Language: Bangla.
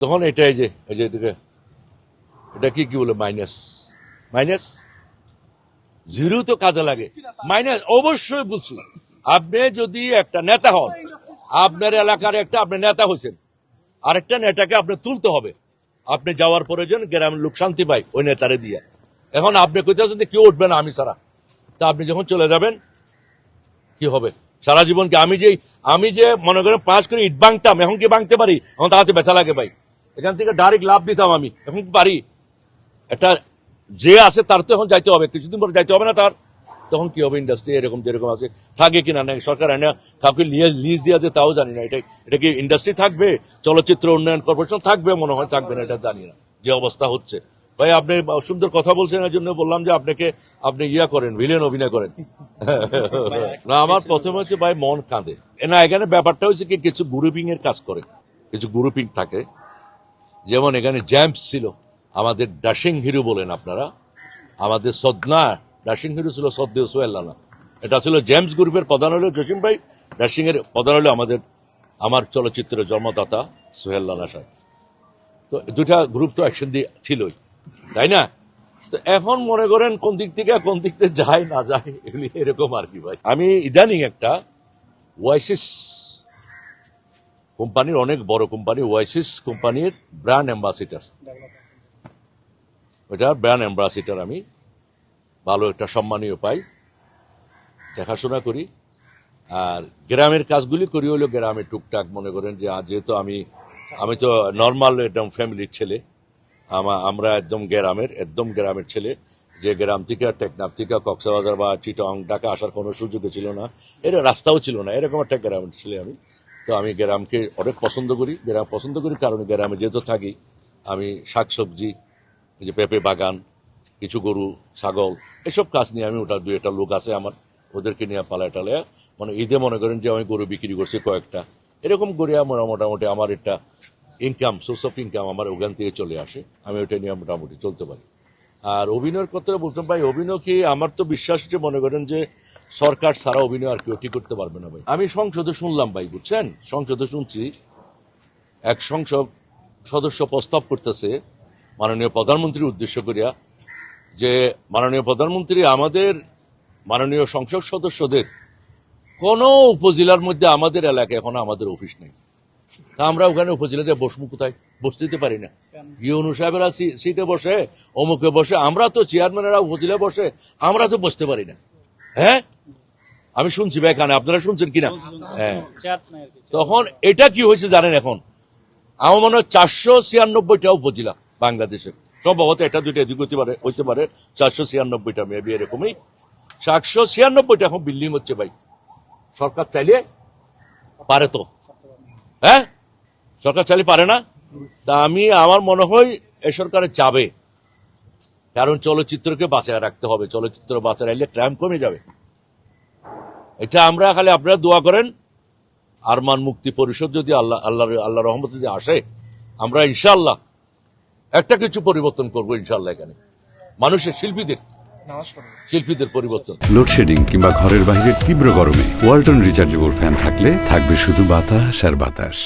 তখন এটা এই যে এটাকে এটা কি বলে মাইনাস জিরো তো কাজে লাগে, মাইনাস অবশ্যই বলছি। আপনি যদি একটা নেতা হন, আপনার এলাকার একটা আপনি নেতা হয়েছেন, আরেকটা নেতাকে আপনি তুলতে হবে। আপনি যাওয়ার প্রয়োজন, গ্রামের লোক শান্তি পায় ওই নেতারে দিয়ে। এখন আপনি কইতেছেন যে কেউ উঠবে না আমি ছাড়া, তা আপনি যখন চলে যাবেন কি হবে সারা জীবন? কি আমি যে মনে করেন 5 করে ইট ভাঙতাম, এখন কি ভাঙতে পারি? এখন তাতে বেচা লাগে ভাই, এখান থেকে ডাইরেক্ট লাভ দিতাম আমি, এখন কি পারি? একটা যে আছে তার তো এখন যাইতে হবে, কিছুদিন পরে যাইতে হবে না তার? তখন কি হবে? ইন্ডাস্ট্রি এরকম যেরকম আছে থাকে কিনা, না সরকার এনে কাউকে লিজ দিয়ে তাও জানি না। এটা কি ইন্ডাস্ট্রি থাকবে? চলচ্চিত্র উন্নয়ন কর্পোরেশন থাকবে? মনে হয় থাকবে না, এটা জানি না যে অবস্থা হচ্ছে। ভাই আপনি সুন্দর কথা বলছেন, এর জন্য বললাম যে আপনি করেন, ভিলেন অভিনয় করেন। না, আমার প্রথমে হচ্ছে ভাই মন কাঁদে না। এখানে ব্যাপারটা হচ্ছে কি, কিছু গ্রুপিং এর কাজ করে, কিছু গ্রুপিং থাকে। যেমন এখানে জ্যাম্পস ছিল, আমাদের ডাশিং হিরো বলেন আপনারা, আমাদের সদনা ডাশিং হিরো ছিল সদ্দেও সোহেল রানা। এটা ছিল জেমস গ্রুপের প্রধান হলো জসিম ভাই, ডাশিং এর প্রধান হলো আমার চলচ্চিত্রের জন্মদাতা সোহেল রানা সাহেব। তো দুটা গ্রুপ তো একসঙ্গে ছিলই, তাই না? তো এখন মনে করেন কোন দিক থেকে যায় না যায় এগুলি এরকম আর কি ভাই। আমি ইদানিং একটা ওয়াইসিস কোম্পানির, অনেক বড় কোম্পানি, ওয়াইসিস কোম্পানির ব্র্যান্ড অ্যাম্বাসিডার, ওইটা ব্র্যান্ড অ্যাম্বাসিডার আমি ভালো একটা সম্মানীয় পাই, দেখাশোনা করি। আর গ্রামের কাজগুলি করি হলো গ্রামে টুকটাক। মনে করেন যে যেহেতু আমি তো নর্মাল একদম ফ্যামিলির ছেলে, আমরা একদম গ্রামের ছেলে, যে গ্রাম থেকে টেকনাফ থেকে কক্সবাজার বা চিটং ঢাকা আসার কোনো সুযোগও ছিল না, এর রাস্তাও ছিল না, এরকম একটা গ্রামের ছেলে আমি। তো আমি গ্রামকে অনেক পছন্দ করি। গ্রাম পছন্দ করি কারণ গ্রামে যেহেতু থাকি, আমি শাকসবজি, এই যে পেঁপে বাগান, কিছু গরু ছাগল, এসব কাজ নিয়ে আমি, ওটা 2-1টা লোক আছে আমার, ওদেরকে নিয়ে পালায় টালায়, মানে ঈদে মনে করেন যে আমি গরু বিক্রি করছি কয়েকটা, এরকম করে আমার মোটামুটি আমার একটা ইনকাম, সোর্স অফ ইনকাম আমার ওখান থেকে চলে আসে, আমি ওইটা নিয়ে মোটামুটি চলতে পারি। আর অভিনয়ের কথা বলতাম ভাই, অভিনয় কি, আমার তো বিশ্বাস যে মনে করেন যে সরকার ছাড়া অভিনয় আর কেউ ঠিক করতে পারবে না ভাই। আমি সংসদে শুনলাম ভাই, বুঝছেন, সংসদে শুনছি এক সংসদ সদস্য প্রস্তাব করতেছে মাননীয় প্রধানমন্ত্রীর উদ্দেশ্য করিয়া, যে মাননীয় প্রধানমন্ত্রী, আমাদের মাননীয় সংসদ সদস্যদের কোন উপজেলার মধ্যে আমাদের এলাকায় এখন আমাদের অফিস নেই, তা আমরা ওখানে উপজেলাতে বসবো কোথায়? বসতে দিতে পারি না। ইউনূস সাহেবেরা সিটে বসে, অমুকে বসে, আমরা তো চেয়ারম্যানেরা উপজেলায় বসে, আমরা তো বসতে পারি না। হ্যাঁ, আমি শুনছি ভাই, কানে আপনারা শুনছেন কিনা? হ্যাঁ, তখন এটা কি হয়েছে জানেন? এখন আমার মনে হয় 496টা উপজেলা বাংলাদেশে, সম্ভবত 1-2টা এদিক হইতে পারে, 496টা মেবি এরকমই, 496টা এখন বিল্ডিং হচ্ছে ভাই। সরকার চাইলে পারে তো? হ্যাঁ, সরকার চাইলে পারে না? তা আমার মনে হয় এই সরকারে যাবে, কারণ চলচ্চিত্রকে বাঁচায় রাখতে হবে। চলচ্চিত্র বাঁচায় রাখলে ক্রাইম কমে যাবে। এটা আমরা খালি আপনারা দোয়া করেন, আরমান মুক্তি পরিষদ যদি আল্লাহ রহমত যদি আসে, আমরা ইনশাআল্লাহ একটা কিছু পরিবর্তন করবো ইনশাআল্লাহ। এখানে মানুষের শিল্পীদের পরিবর্তন। লোডশেডিং কিংবা ঘরের বাইরের তীব্র গরমে ওয়ালটন রিচার্জেবল ফ্যান থাকলে থাকবে শুধু বাতাস আর বাতাস।